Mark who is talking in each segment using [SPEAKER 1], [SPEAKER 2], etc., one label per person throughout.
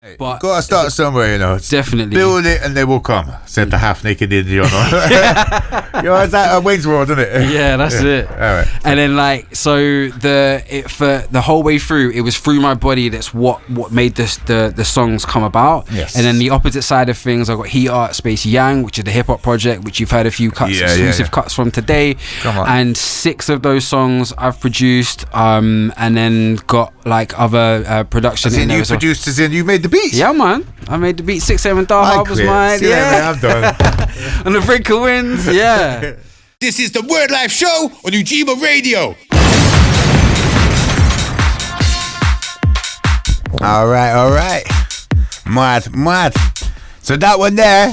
[SPEAKER 1] Hey,
[SPEAKER 2] But
[SPEAKER 1] you gotta start somewhere, you know.
[SPEAKER 2] Definitely.
[SPEAKER 1] Build it and they will come, said the half-naked Indian. You know, it's like Wayne's World, isn't it?
[SPEAKER 2] Yeah, that's it.
[SPEAKER 1] All right.
[SPEAKER 2] And then for the whole way through, it was through my body that's what made the songs come about.
[SPEAKER 1] Yes.
[SPEAKER 2] And then the opposite side of things, I got Heat Art Space Yang, which is the hip hop project, which you've heard a few exclusive cuts from today.
[SPEAKER 1] Come on.
[SPEAKER 2] And 6 of those songs I've produced, and then got like other production in there.
[SPEAKER 1] You produced, as in you made the beats.
[SPEAKER 2] Yeah, man. I made the beat. 6 7 Hard was mine.
[SPEAKER 1] See
[SPEAKER 2] Yeah,
[SPEAKER 1] I'm done.
[SPEAKER 2] on the brink of wins. Yeah.
[SPEAKER 3] This is the Wordlife show on Ujima Radio.
[SPEAKER 1] All right. Mad. So that one there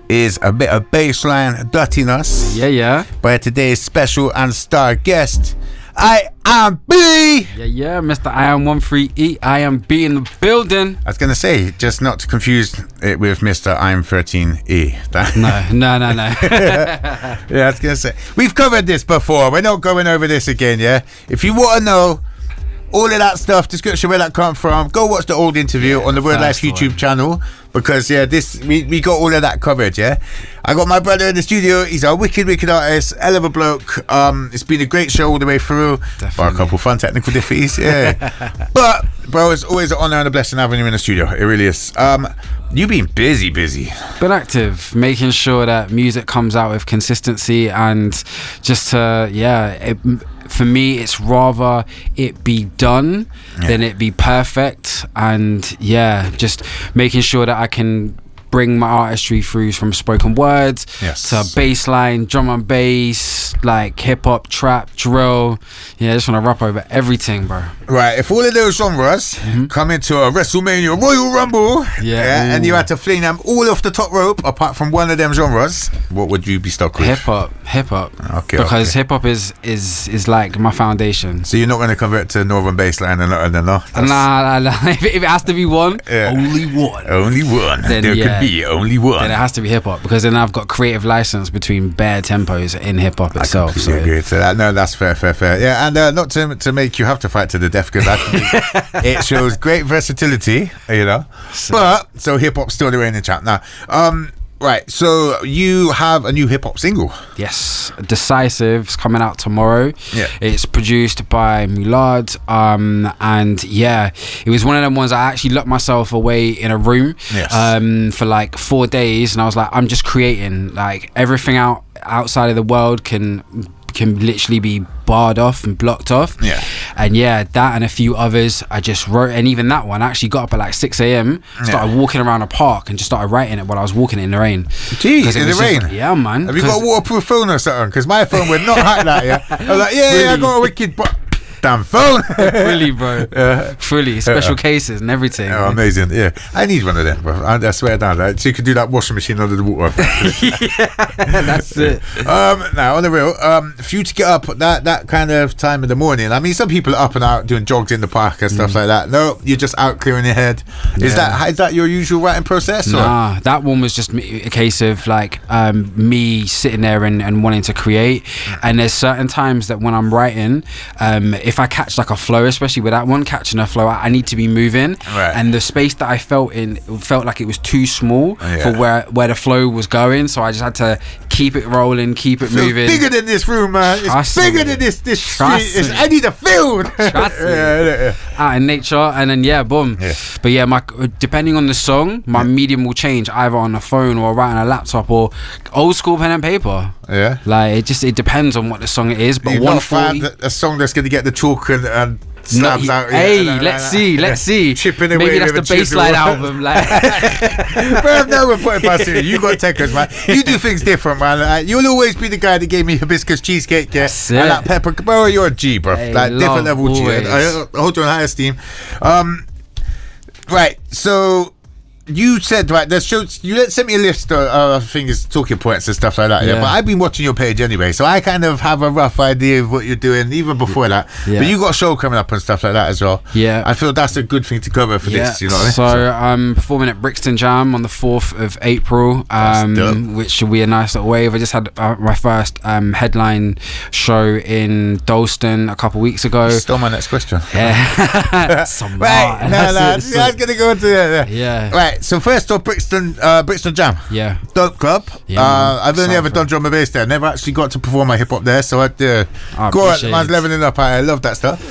[SPEAKER 1] is a bit of bassline dirtiness.
[SPEAKER 2] Yeah.
[SPEAKER 1] By today's special and star guest, IAM13E.
[SPEAKER 2] Yeah, Mr. IAM13E. IAM13E in the building.
[SPEAKER 1] I was going to say, just not to confuse it with Mr. IAM13E.
[SPEAKER 2] No.
[SPEAKER 1] Yeah, I was going to say, we've covered this before. We're not going over this again, yeah? If you want to know all of that stuff, description where that come from, go watch the old interview on the Wordlife YouTube channel, because we got all of that covered. Yeah, I got my brother in the studio. He's a wicked artist, hell of a bloke. It's been a great show all the way through. For a couple fun technical difficulties, yeah. But bro, it's always an honor and a blessing having you in the studio. It really is. You've been busy.
[SPEAKER 2] Been active, making sure that music comes out with consistency, and just for me, it's rather it be done than it be perfect. And just making sure that I can bring my artistry through from spoken words to bass line, drum and bass, like hip hop, trap, drill. I just want to rap over everything, bro.
[SPEAKER 1] Right, if all of those genres come into a WrestleMania Royal Rumble, and you had to fling them all off the top rope apart from one of them genres, what would you be stuck with?
[SPEAKER 2] Hip hop.
[SPEAKER 1] Okay.
[SPEAKER 2] Because hip hop is like my foundation.
[SPEAKER 1] So you're not going to convert to Northern Bassline and nothing, no?
[SPEAKER 2] Nah. If it has to be one, only one.
[SPEAKER 1] Then there could be only one.
[SPEAKER 2] Then it has to be hip hop, because then I've got creative license between bare tempos in hip hop itself.
[SPEAKER 1] I agree to that. No, that's fair. Yeah, and not to make you have to fight to the death, because it shows great versatility, you know. So hip hop's still the reigning champ now. Right, so you have a new hip hop single.
[SPEAKER 2] Yes, Decisive's coming out tomorrow.
[SPEAKER 1] Yeah,
[SPEAKER 2] it's produced by Mulad, and it was one of them ones I actually locked myself away in a room for like 4 days, and I was like, I'm just creating. Like, everything outside of the world can literally be barred off and blocked off. And that and a few others I just wrote, and even that one I actually got up at like 6 a.m, started walking around a park and just started writing it while I was walking in the rain.
[SPEAKER 1] Jeez, in the rain?
[SPEAKER 2] Yeah, man.
[SPEAKER 1] Have you got a waterproof phone or something? Because my phone would not hack that. I was like, I got a wicked damn phone.
[SPEAKER 2] Fully, bro. Fully. Special cases and everything.
[SPEAKER 1] Oh, amazing. Yeah, I need one of them, bro. I swear down. Like, so you could do that washing machine under the water.
[SPEAKER 2] That's it.
[SPEAKER 1] Now, on the real, for you to get up that kind of time in the morning, I mean, some people are up and out doing jogs in the park and stuff like that. No, you're just out clearing your head. Is that your usual writing process?
[SPEAKER 2] Nah, that one was just a case of like me sitting there and wanting to create. And there's certain times that when I'm writing, if I catch like a flow, especially with that one, catching a flow, I need to be moving, and the space that I felt like it was too small for where the flow was going, so I just had to keep it rolling, keep it moving.
[SPEAKER 1] It's bigger than this room, man. It's bigger than this street. I need a field.
[SPEAKER 2] Trust me. Out in nature, and then boom. But depending on the song, my medium will change, either on a phone or writing a laptop or old school pen and paper. Like it depends on what the song it is. But
[SPEAKER 1] you not find a song that's going to get the chalk and slabs out.
[SPEAKER 2] Hey, let's see.
[SPEAKER 1] Chipping away.
[SPEAKER 2] Maybe that's the bassline album. Like,
[SPEAKER 1] bro, no one put it past you. You got techers, man. You do things different, man. Like, you'll always be the guy that gave me hibiscus cheesecake, and that pepper. Bro, you're a G, bro.
[SPEAKER 2] Hey,
[SPEAKER 1] like different level G. I hold you in high esteem. Right, so you said, right, there's shows, you sent me a list of things, talking points and stuff like that, yeah. But I've been watching your page anyway, so I kind of have a rough idea of what you're doing, even before that. Yeah. But you got a show coming up and stuff like that as well. Yeah. I feel that's a good thing to cover for this, you know what I mean?
[SPEAKER 2] So I'm performing at Brixton Jam on the 4th of April, which should be a nice little wave. I just had my first headline show in Dalston a couple weeks ago.
[SPEAKER 1] Still my next question.
[SPEAKER 2] Yeah.
[SPEAKER 1] Right, I was going to go into that. Yeah. Right, so first off, Brixton Jam. Yeah. Dope club. Yeah, I've only ever done drum and bass there. Never actually got to perform my hip hop there, so I'd go on, man's leveling up. I love that stuff.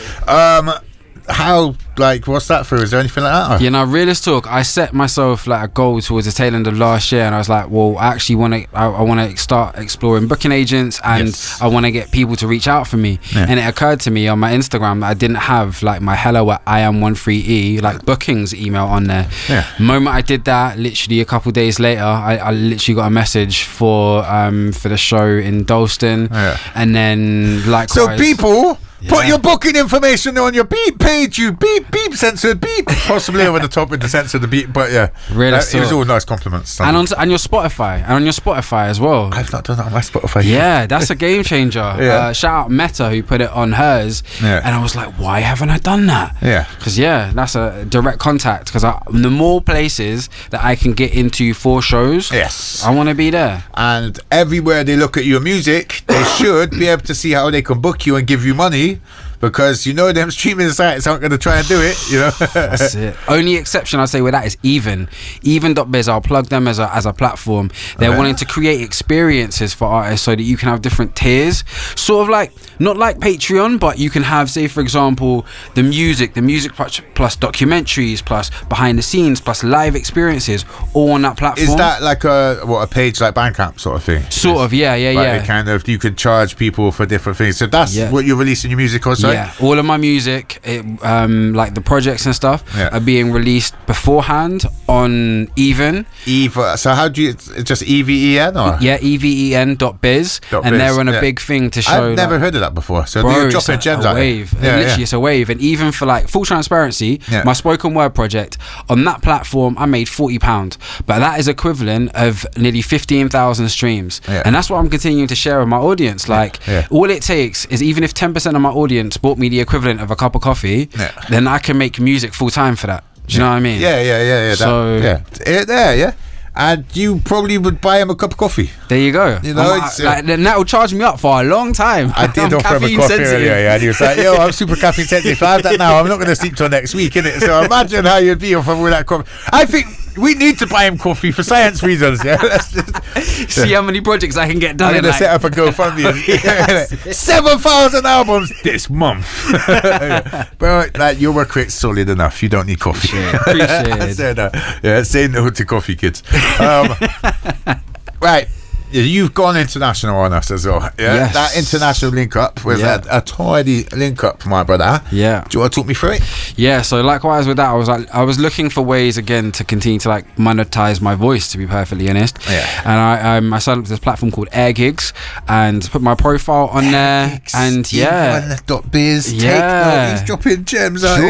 [SPEAKER 1] How, like, what's that through? Is there anything like that? Or?
[SPEAKER 2] You know, realist talk, I set myself like a goal towards the tail end of last year, and I was like, well, I actually I want to start exploring booking agents, and I want to get people to reach out for me. And it occurred to me on my Instagram that I didn't have like my hello at IAM13E like bookings email on there. The moment I did that, literally a couple days later, I literally got a message for the show in Dalston, and then likewise.
[SPEAKER 1] So people. Put your booking information on your beep page, you beep censored beep, possibly over the top with the censored the beep, but it was all nice compliments.
[SPEAKER 2] And on your Spotify, as well.
[SPEAKER 1] I've not done that on my Spotify.
[SPEAKER 2] Yeah, that's a game changer. Shout out Meta who put it on hers, and I was like, why haven't I done that? Because that's a direct contact. Because the more places that I can get into for shows, I want to be there.
[SPEAKER 1] And everywhere they look at your music, they should be able to see how they can book you and give you money. Because you know them streaming sites aren't going to try and do it, you know.
[SPEAKER 2] That's it. Only exception I say with that is Even.biz. I'll plug them as a platform. They're wanting to create experiences for artists so that you can have different tiers, sort of like not like Patreon, but you can have, say for example, the music plus documentaries plus behind the scenes plus live experiences all on that platform.
[SPEAKER 1] Is that like a page like Bandcamp sort of thing?
[SPEAKER 2] Sort of, yeah.
[SPEAKER 1] It kind of, you could charge people for different things. So that's what you're releasing your music on.
[SPEAKER 2] Yeah, all of my music, like the projects and stuff, are being released beforehand on Even.
[SPEAKER 1] So how do you? It's just EVEN or?
[SPEAKER 2] Yeah, EVEN.biz, and they're on a big thing to show.
[SPEAKER 1] I've never heard of that before. So they're dropping gems out.
[SPEAKER 2] Literally, it's a wave. And even for like full transparency, my spoken word project on that platform, I made £40, but that is equivalent of nearly 15,000 streams, and that's what I'm continuing to share with my audience. Like all it takes is, even if 10% of my audience bought me the equivalent of a cup of coffee, then I can make music full time for that. Do you know what I mean?
[SPEAKER 1] Yeah.
[SPEAKER 2] So
[SPEAKER 1] and you probably would buy him a cup of coffee.
[SPEAKER 2] There you go.
[SPEAKER 1] You know,
[SPEAKER 2] then that will charge me up for a long time.
[SPEAKER 1] I did offer him a coffee earlier, and he was like, "Yo, I'm super caffeine sensitive. If I have that now, I'm not going to sleep till next week, innit?" So imagine how you'd be if I with that coffee. I think we need to buy him coffee for science reasons. Yeah, let's just
[SPEAKER 2] see how many projects I can get done.
[SPEAKER 1] I'm going to set up a GoFundMe. 7,000 albums this month. But like, your work rate's solid enough. You don't need coffee.
[SPEAKER 2] Appreciate
[SPEAKER 1] say no to coffee, kids. Right. You've gone international on us as well. Yeah, that international link up was a tidy link up, my brother. Yeah. Do you want to talk me through it?
[SPEAKER 2] Yeah. So likewise with that, I was looking for ways again to continue to like monetize my voice, to be perfectly honest. Yeah. And I signed up to this platform called Air Gigs and put my profile on there. And
[SPEAKER 1] .biz. He's dropping gems out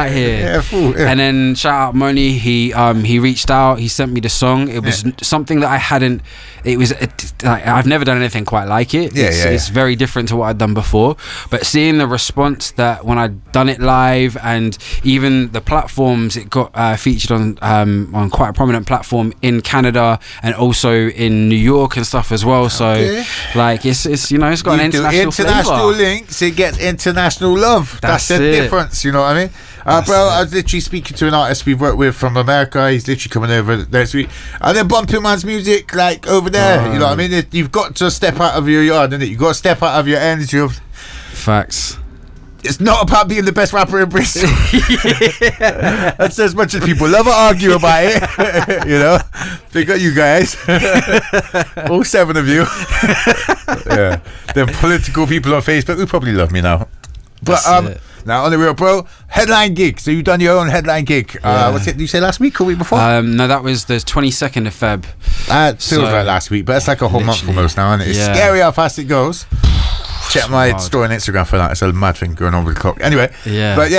[SPEAKER 1] here.
[SPEAKER 2] Yeah, full. Yeah. And then shout out Moni. He reached out. He sent me the song. It was something that I hadn't. It was. I've never done anything quite like it. It's very different to what I'd done before. But seeing the response that when I'd done it live, and even the platforms, it got featured on quite a prominent platform in Canada and also in New York and stuff as well. So like it's it's got an international
[SPEAKER 1] links. It gets international love. That's the difference. You know what I mean? Bro, I was literally speaking to an artist we've worked with from America. He's literally coming over next week, and they're bumping man's music like over there. You know what I mean? You've got to step out of your yard, innit? You've got to step out of your energy.
[SPEAKER 2] Facts.
[SPEAKER 1] It's not about being the best rapper in Bristol. That's as much as people love to argue about it. You know, they got you guys, all 7 of you. Them political people on Facebook who probably love me now, but now on the real, bro, headline gig. So you've done your own headline gig. What's it? Did you say last week or week before?
[SPEAKER 2] No, that was the 22nd of Feb.
[SPEAKER 1] It feels like last week, but it's like a whole month almost now, isn't it? It's scary how fast it goes. Check my story on Instagram for that. It's a mad thing going on with the clock. Anyway, but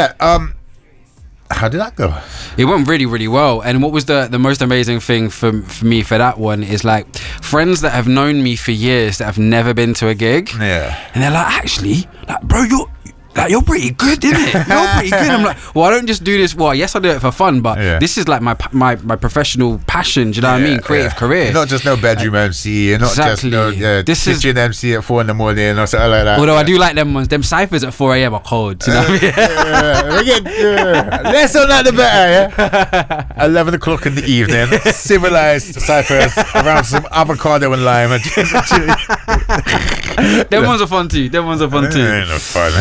[SPEAKER 1] How did that go?
[SPEAKER 2] It went really, really well. And what was the most amazing thing for me for that one is like friends that have known me for years that have never been to a gig.
[SPEAKER 1] Yeah.
[SPEAKER 2] And they're like, actually, like, bro, you're pretty good, isn't it? You're pretty good. I'm like, well, I don't just do this. Well, yes, I do it for fun, but this is like my professional passion. Do you know what I mean? Creative career.
[SPEAKER 1] You're not just no bedroom MC. You're not just no kitchen MC at 4 a.m. or something like that.
[SPEAKER 2] Although I do like them ones. Them ciphers at 4 a.m. are cold. You know what I mean?
[SPEAKER 1] Less on that the better. Yeah. 11 o'clock in the evening, civilized ciphers around some avocado and lime.
[SPEAKER 2] Them ones are fun too. Ain't no
[SPEAKER 1] fun.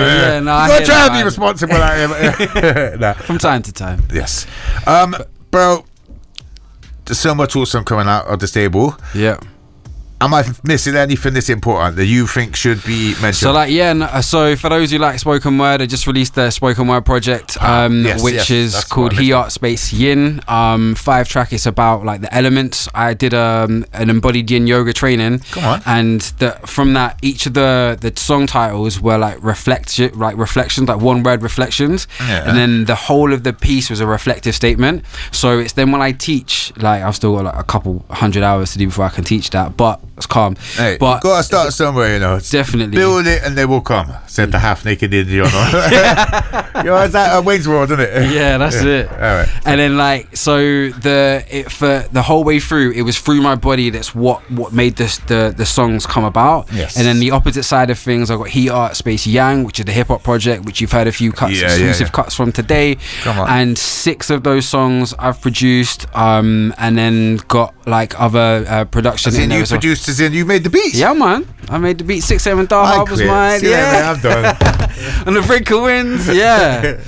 [SPEAKER 2] Yeah, no,
[SPEAKER 1] you gotta try and be responsible out here. Nah.
[SPEAKER 2] From time to time.
[SPEAKER 1] Yes. Bro, there's so much awesome coming out of the stable.
[SPEAKER 2] Yeah.
[SPEAKER 1] Am I missing anything that's important that you think should be mentioned?
[SPEAKER 2] So like so for those who like spoken word, I just released the spoken word project, which is called He Art Space Yin. 5-track. It's about like the elements. I did an embodied yin yoga training.
[SPEAKER 1] Come on.
[SPEAKER 2] And from that, each of the song titles were like reflections, like one word reflections.
[SPEAKER 1] Yeah.
[SPEAKER 2] And then the whole of the piece was a reflective statement. So it's then when I teach, like I've still got like a couple 100 hours to do before I can teach that, but it's calm.
[SPEAKER 1] Hey,
[SPEAKER 2] but
[SPEAKER 1] you gotta start somewhere, you know.
[SPEAKER 2] Definitely
[SPEAKER 1] build it and they will come. Said the half-naked Indian. You know, it's like Wayne's World, isn't it?
[SPEAKER 2] Yeah, that's it.
[SPEAKER 1] All right.
[SPEAKER 2] And then like for the whole way through, it was through my body that's what made the songs come about.
[SPEAKER 1] Yes.
[SPEAKER 2] And then the opposite side of things, I got He Art Space Yang, which is the hip hop project, which you've heard a few exclusive cuts from today.
[SPEAKER 1] Come on.
[SPEAKER 2] And 6 of those songs I've produced, and then got like other production.
[SPEAKER 1] You produced as in you made the beats?
[SPEAKER 2] Yeah, man. I made the beat. 6 7 Hard was mine.
[SPEAKER 1] Man, I'm done.
[SPEAKER 2] And the Breaker wins. Yeah.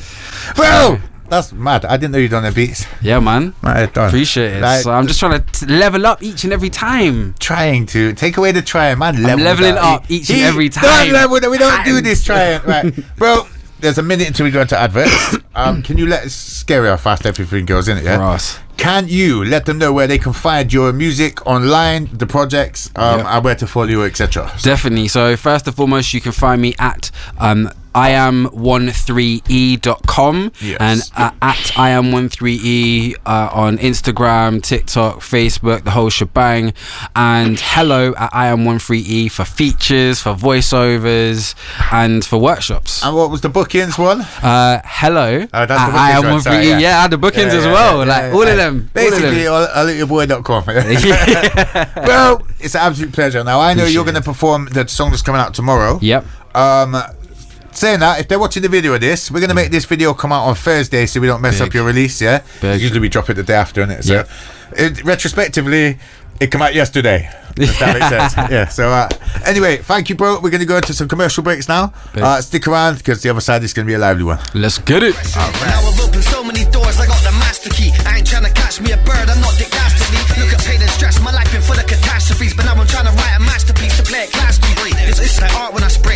[SPEAKER 1] Bro, that's mad. I didn't know you'd done the beats.
[SPEAKER 2] Yeah, man.
[SPEAKER 1] Done.
[SPEAKER 2] Appreciate it. Like, so I'm just trying to level up each and every time.
[SPEAKER 1] Trying to take away the trying, man.
[SPEAKER 2] I'm leveling up each and every time.
[SPEAKER 1] We don't do this trying, right, bro? There's a minute until we go into adverts. Can you let us scare how fast everything goes in it? Yeah.
[SPEAKER 2] Ross.
[SPEAKER 1] Can you let them know where they can find your music online, the projects, and where to follow you, etc.?
[SPEAKER 2] Definitely. So first and foremost, you can find me at IAM13E.com and at IAM13E on Instagram, TikTok, Facebook, the whole shebang, and hello at IAM13E for features, for voiceovers, and for workshops.
[SPEAKER 1] And what was the bookings one?
[SPEAKER 2] Hello at
[SPEAKER 1] IAM13E.
[SPEAKER 2] Yeah, I had the bookings as well. All of them.
[SPEAKER 1] Basically, I'll let your boy.com. Well, it's an absolute pleasure. Now, I know you're going to perform the song that's coming out tomorrow.
[SPEAKER 2] Yep.
[SPEAKER 1] Saying that, if they're watching the video of this, we're going to make this video come out on Thursday so we don't mess up your release, yeah? Usually we drop it the day after, innit? So, retrospectively, it came out yesterday. If that makes sense. Yeah, so anyway, thank you, bro. We're going to go into some commercial breaks now. Stick around, because the other side is going to be a lively one.
[SPEAKER 2] Let's get it.
[SPEAKER 4] Now I've opened so many doors, I got the master key. I ain't trying to catch me a bird, I'm not Dick Dastardly. Look at pain and stress, my life been full of catastrophes, but now I'm trying to write a masterpiece to play it classically. It's like art when I spray